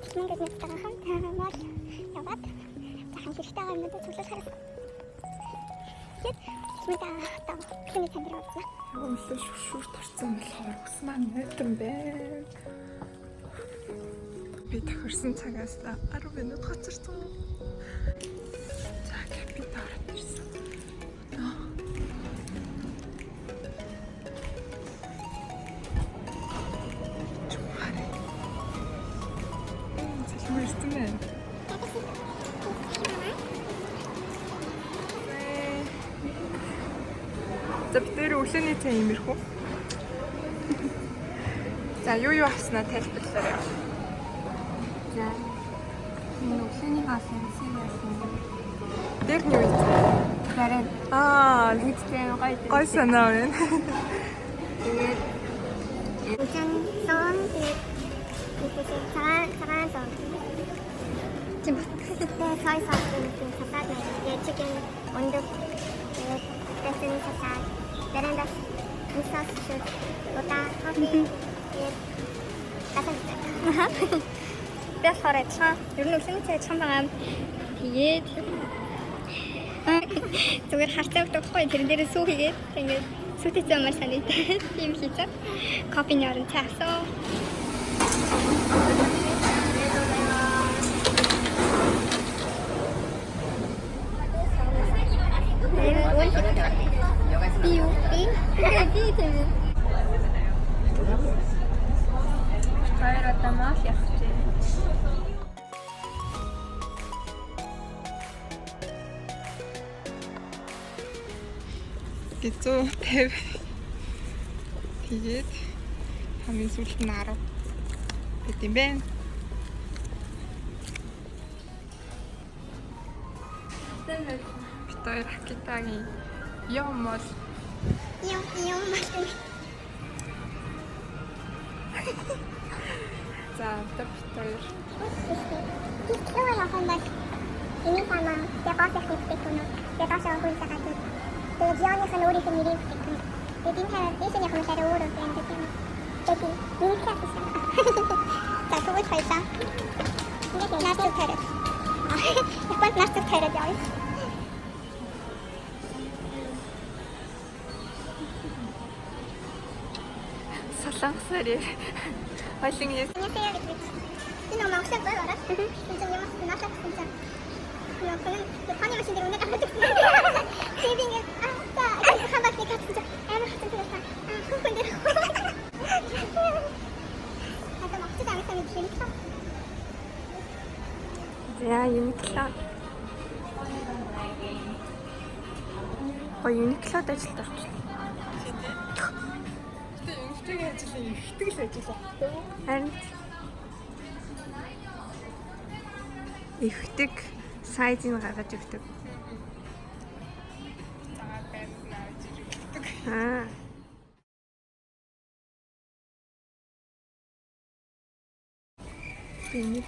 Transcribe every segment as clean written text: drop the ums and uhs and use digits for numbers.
Тэхмэнгээс нэстагахан мал яваад захын хэрэгтэй юмнуудыг цуглаж харсан. Тэгээд тэхмэндээ одоо бүхний цанд руу орлоо. Өөглөө шүршүр тарцсан болохоор ус маань найтан байна. Би тохирсон цагаас 10 минут хоцорсон. За капит ороод ирсэн. Мэрсэн байна. За бид нэр өглөөний цай иймэрхүү. За юу авснаа тайлбарлаарай. За энэ өглөөний хаалт юмсыг яасан. Дээр нь юу вэ? Барай. Үстэй гой санаа байна. Тэгээд 우선 선 이렇게 цагаан 선. 지금 그때 서서 이렇게 사사나 이게 치킨 온도 대신 사사 베란다 인사스 로타 커피 따뜻해. би болохоор ачаа ер нь өглөөний цай чам байгаа. Тэгээд зүгээр харцаа өгөхгүй тэрэн дээрээ сүү хийгээд тэгээд сүүтэй замаар санийтай тийм хийцээ. Кофений орон цай авсан. Гизүү 50. Тэгээд хамгийн сүүлд нь 10 гэт юм бэ. Битээр хакитагийн юм бол юм машин. за битээр Кило яхандаг. Ini sama siapa sih itu? Siapa sih aku bisa kasih? Tujuannya kan udah sendiri itu. Jadi ini sih yang harus ada urut yang itu. Jadi ini kan sih. Tak tahu saya. Ini kan nasib terus. Apa nasib terus jadi? солонгосоор хойлон яс. Энэ махсаг байна. Энд юм насаг гэж. 그 파니 마신대로 내가 하는 세빙을 한 바퀴 갔죠. 애는 같은 데서 쿵쿵대로. 아까 먹지도 않았으면 재밌어. За Uniqlo. Uniqloд ажилд орчихлоо. Гэтэ Uniqlo-гийн ажил ихтгэл ажил багтаа. Харин ихдэг сайзыг гаргаж өгдөг. Цагаан байранд навж өгдөг. Би нэг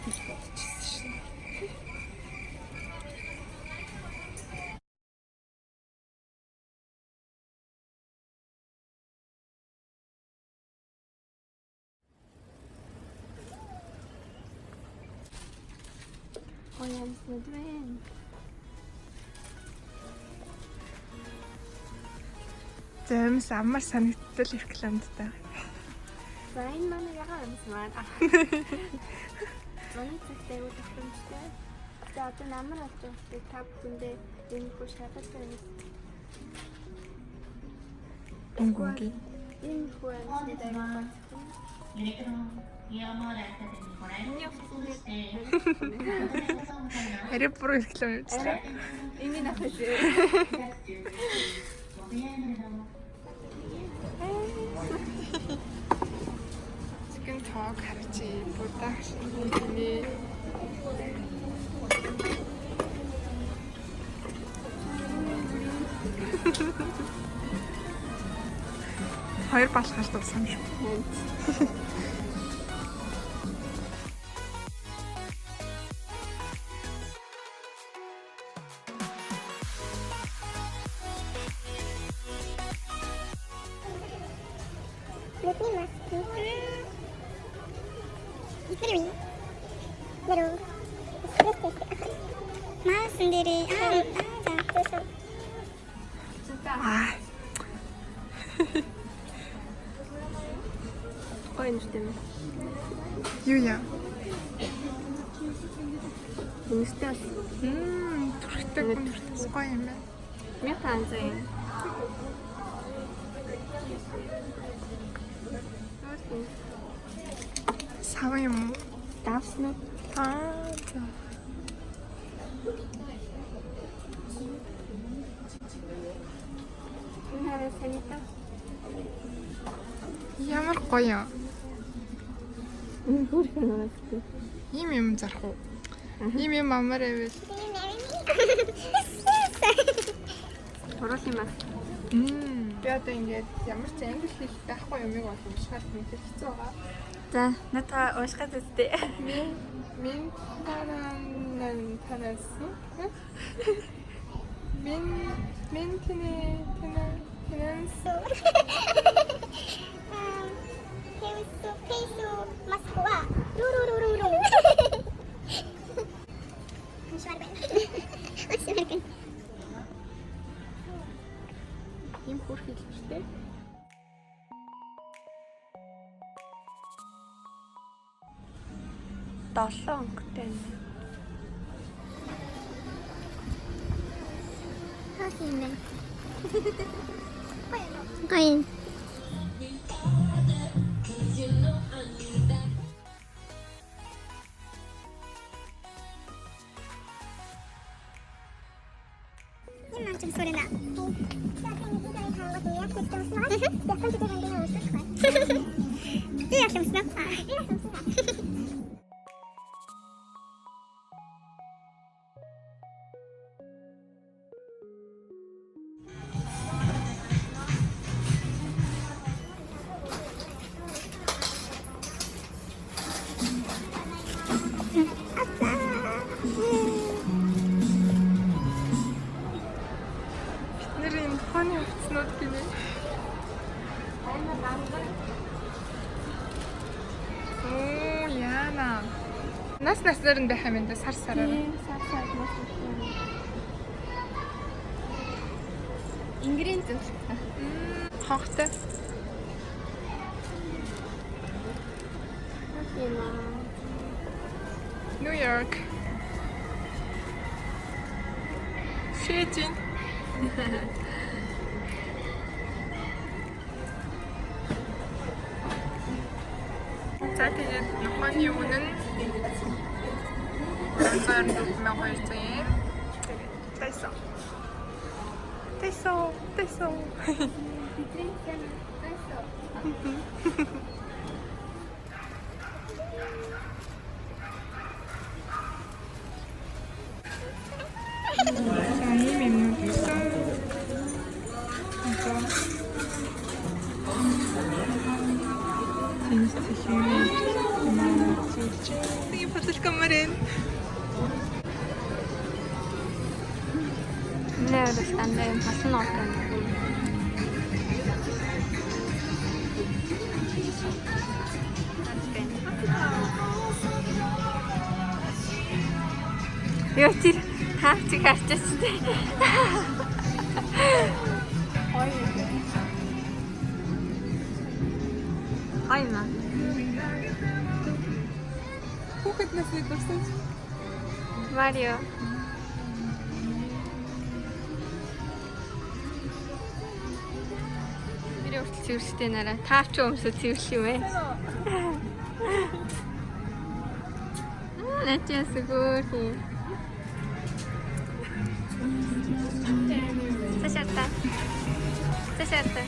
гэж бодчихсон шин. Ямснууд байна. Зэмс амар санагдтал рекламдтай. За энэ манай ягаан юмс маань. Манай цагтай уу тохиромжтой. За одоо намар авч явах та бүхэндээ энэ хүү шалгаж байна. Өнгөнгийн. Энэ хүү амьстай байна. Арай бүр реклам явуулсан. Энийг авах шүү. Chicken talk харчи production company. Хоёр балхаж дууссан шүү. Летний маски. 이끌음이 little 마우스들이 맞아. 아, Aynı değil mi? 유야. Bunu istersin. турхдаг Нэг хүн гоё юм байна. 1500 yen. Сав юм уу? Давснаа. Аа, за. Энэ хараа санитаа. Ямар гоё. Энэ бүрхэн нэртэй. Ийм юм зарах уу? Ийм юм амар байвал. Do you marry me? Орол юм аа. Би одоо ингээд ямар ч англи хэлэх байхгүй юмыг бол уншихад мэдээ хэцүү байгаа. За, надаа уушгаад үзтээ. Min танаас min тэнэс 페이스 마스크와 루루루루루. Машварган. ийм хөрх хэлжтэй. Долоон өнгөтэй байна. 하시네. 가인. 이만큼 소리나. 약간 좀 Бидний тооны хувцснууд гинэ. Оо яана. Нас наранд байх юм да сар сараар. Ингрэнд зөв. Хогтой. New York. Шэжин. За тэгээд нохооны үнэ нь 2,200 yen. Тайсо. 자, ийм юмнууд байсан. Sige, patol ka rin. Нэрс андаа юм хасан оотон. Яа чи хаачих харчаастай. Айна. Хүүхэд нас идвэрсэн. Марио. Би өөртөө цэвэрштэй нараа. Таавч өмсө цэвэрлэх юм ээ. Начаа сүгөөрхи. Сашарта.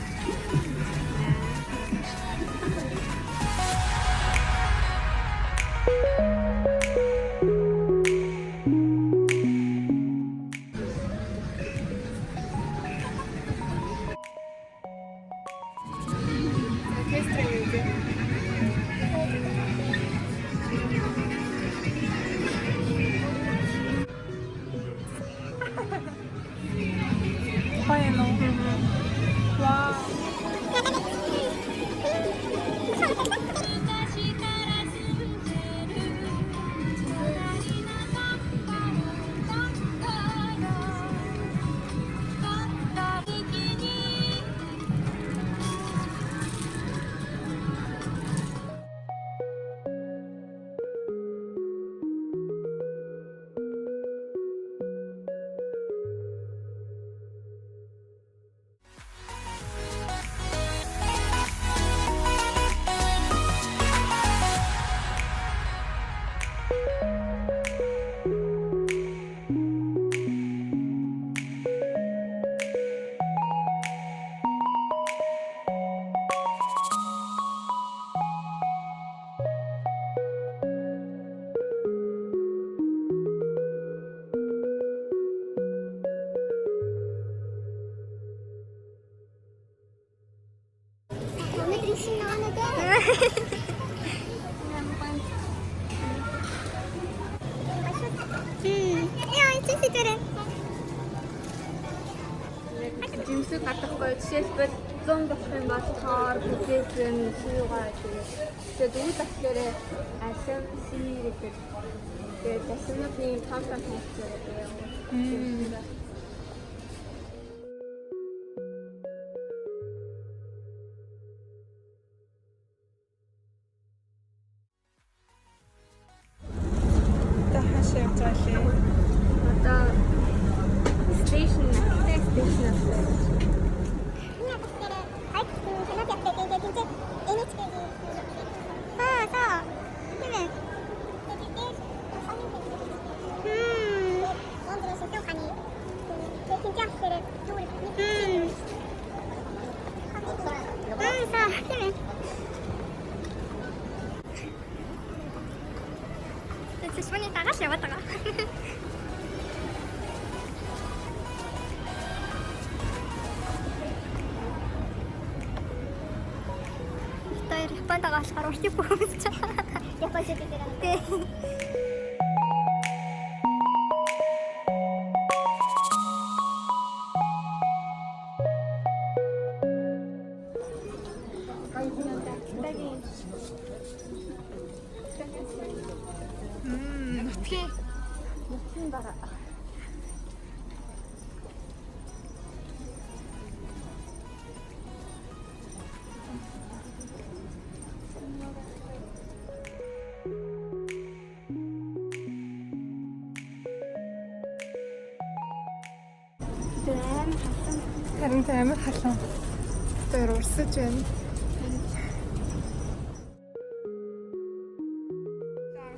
Wow. Сэжээрэн. Жимсэг гадахгүй жишээлбэл 100 болох юм бол тоор бүтээгэн шүүгаа тэгээд үйл болохоор алим си гэдэг. Тэгээд тасмын том хэлцээ гэдэг. Тахашаа явуулаа. Одоо стейшн стейшн Тэсвэний дагаш яваад байгаа. Тэр Японд байгаа болохоор уртыг бүхэмж байгаа. Япон шиг дээр байна. Тий. Нутгийн байгаа. харин амар халуун. Тэр урсаж байна.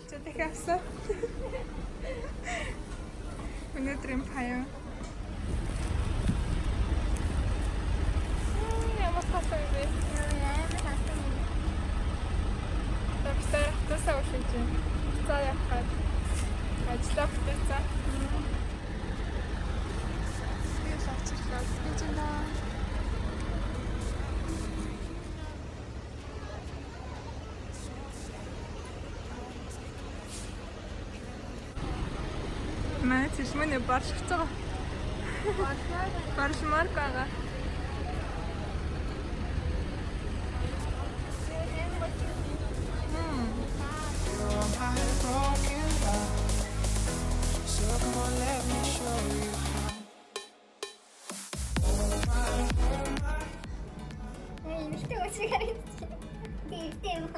За дахиад авсан. Өнөөдрийн паяа. Ямар хатаа вэ? Тавтар тасаа ушиж. За яхаа. Ажлаа бүтээсэн. Маа чишмэний баршиж байгаа. Баршмаар байгаа. Эмэгтэй өсгөр харагдчих. Тэгтээ юм.